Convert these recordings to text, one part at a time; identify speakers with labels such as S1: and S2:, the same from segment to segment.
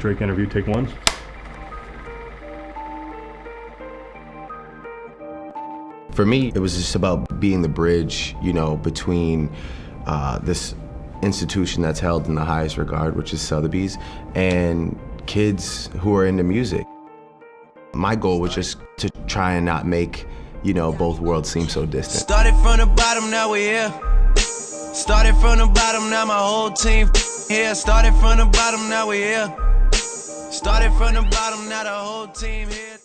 S1: Drake interview, take one.
S2: For me, it was just about being the bridge, you know, between this institution that's held in the highest regard, which is Sothebys, and kids who are into music. My goal was just to try and not make, you know, both worlds seem so distant.
S3: Started from the bottom, now we're here. Started from the bottom, now my whole team here. Started from the bottom, now we're here. Started from the bottom, now the whole team here.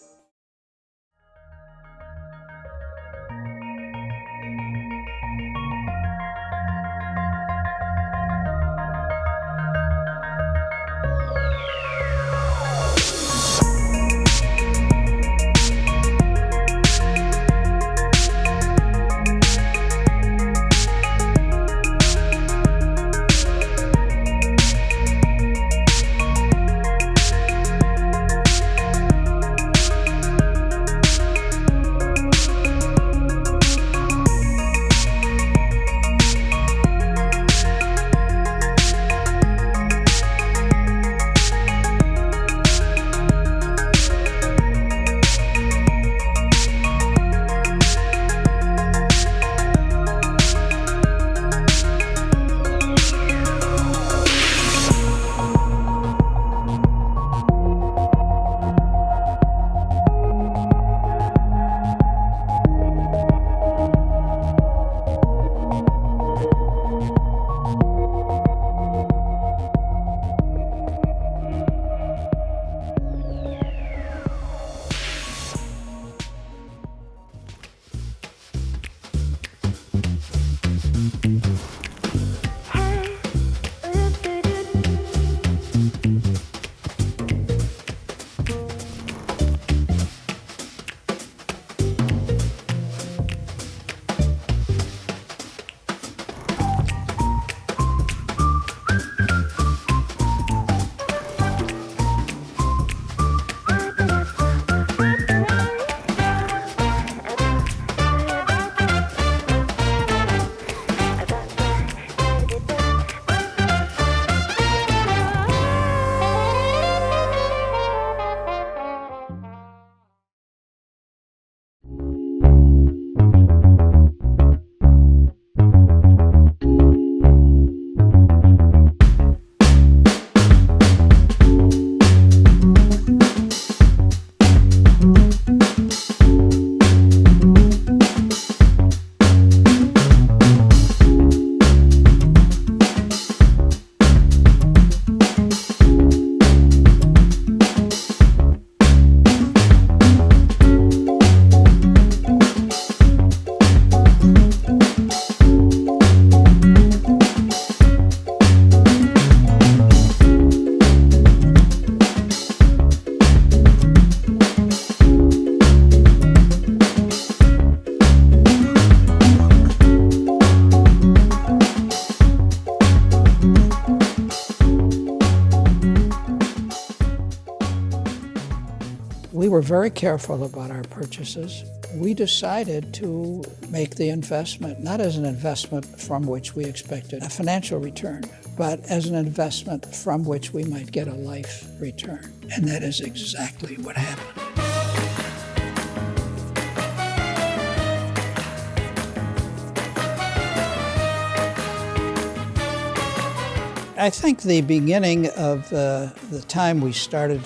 S4: We were very careful about our purchases. We decided to make the investment, not as an investment from which we expected a financial return, but as an investment from which we might get a life return. And that is exactly what happened. I think the beginning of the time we started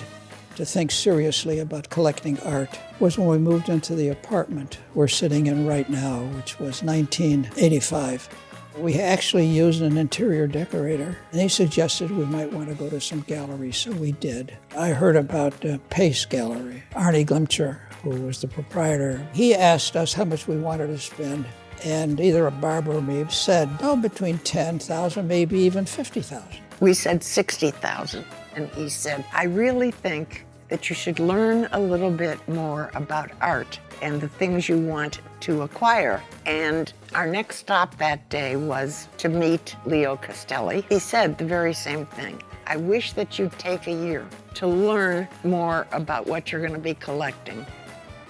S4: to think seriously about collecting art was when we moved into the apartment we're sitting in right now, which was 1985. We actually used an interior decorator, and he suggested we might want to go to some galleries, so we did. I heard about Pace Gallery. Arnie Glimcher, who was the proprietor, he asked us how much we wanted to spend, and either Barbara or me said, between $10,000, maybe even $50,000.
S5: We said $60,000, and he said, I really think that you should learn a little bit more about art and the things you want to acquire. And our next stop that day was to meet Leo Castelli. He said the very same thing. I wish that you'd take a year to learn more about what you're going to be collecting.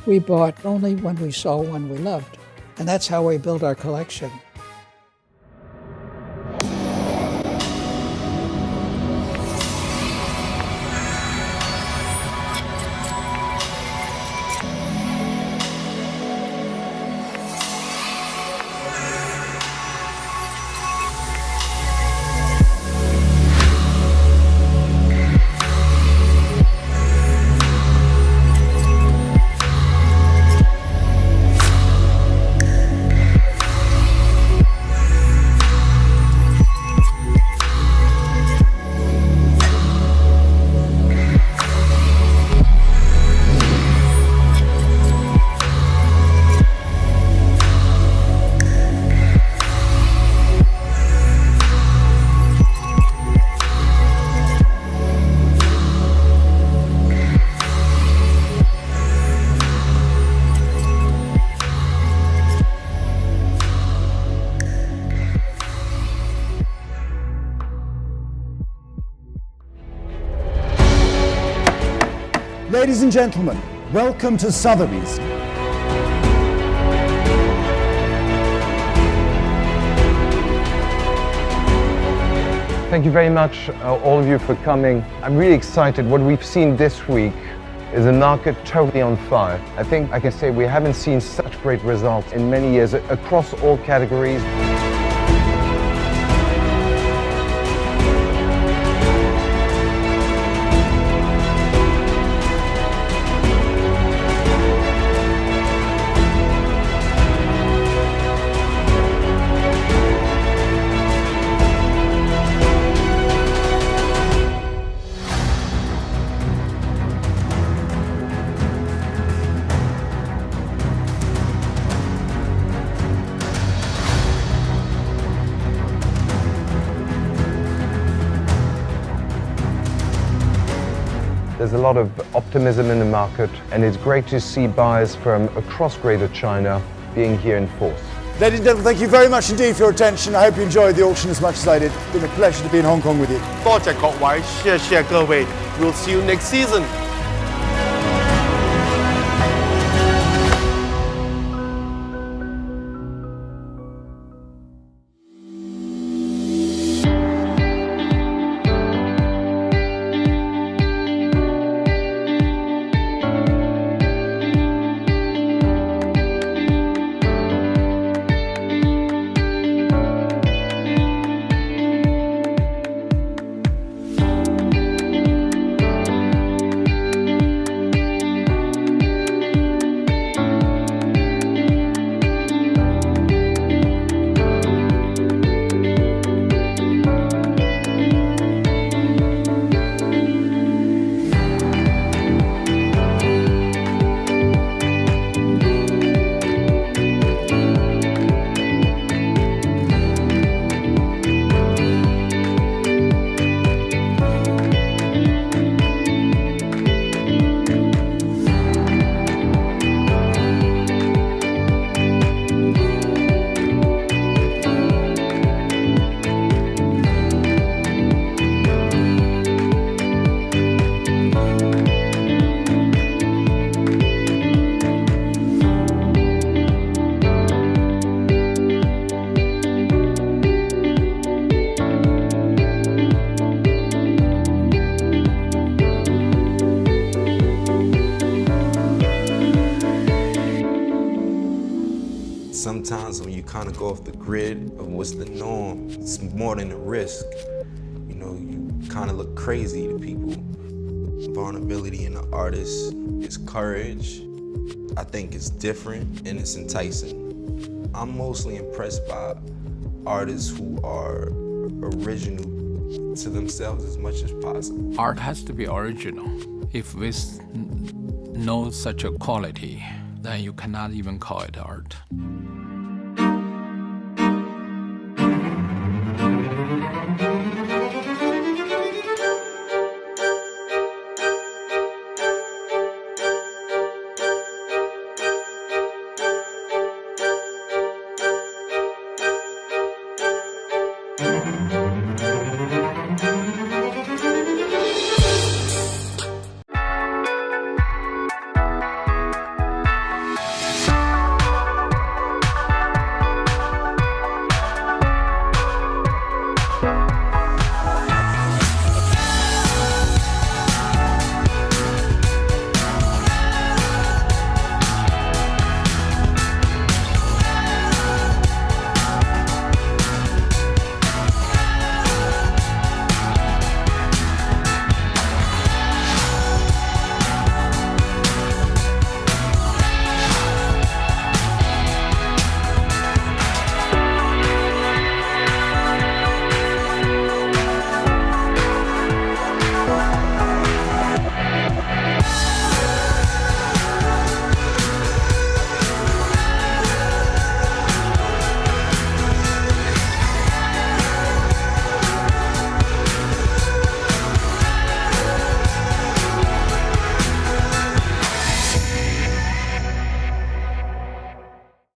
S4: We bought only when we saw one we loved, and that's how we built our collection.
S1: Ladies and gentlemen, welcome to Sothebys.
S6: Thank you very much, all of you, for coming. I'm really excited. What we've seen this week is a market totally on fire. I think I can say we haven't seen such great results in many years across all categories. There's a lot of optimism in the market, and it's great to see buyers from across Greater China being here in force.
S1: Ladies and gentlemen, thank you very much indeed for your attention. I hope you enjoyed the auction as much as I did. It's been a pleasure to be in Hong Kong with you.
S7: 多謝各位，謝謝各位。We'll see you next season.
S8: Sometimes when you kind of go off the grid of what's the norm, it's more than a risk. You know, you kind of look crazy to people. Vulnerability in the artist is courage. I think it's different and it's enticing. I'm mostly impressed by artists who are original to themselves as much as possible.
S9: Art has to be original. If with no such a quality, then you cannot even call it art.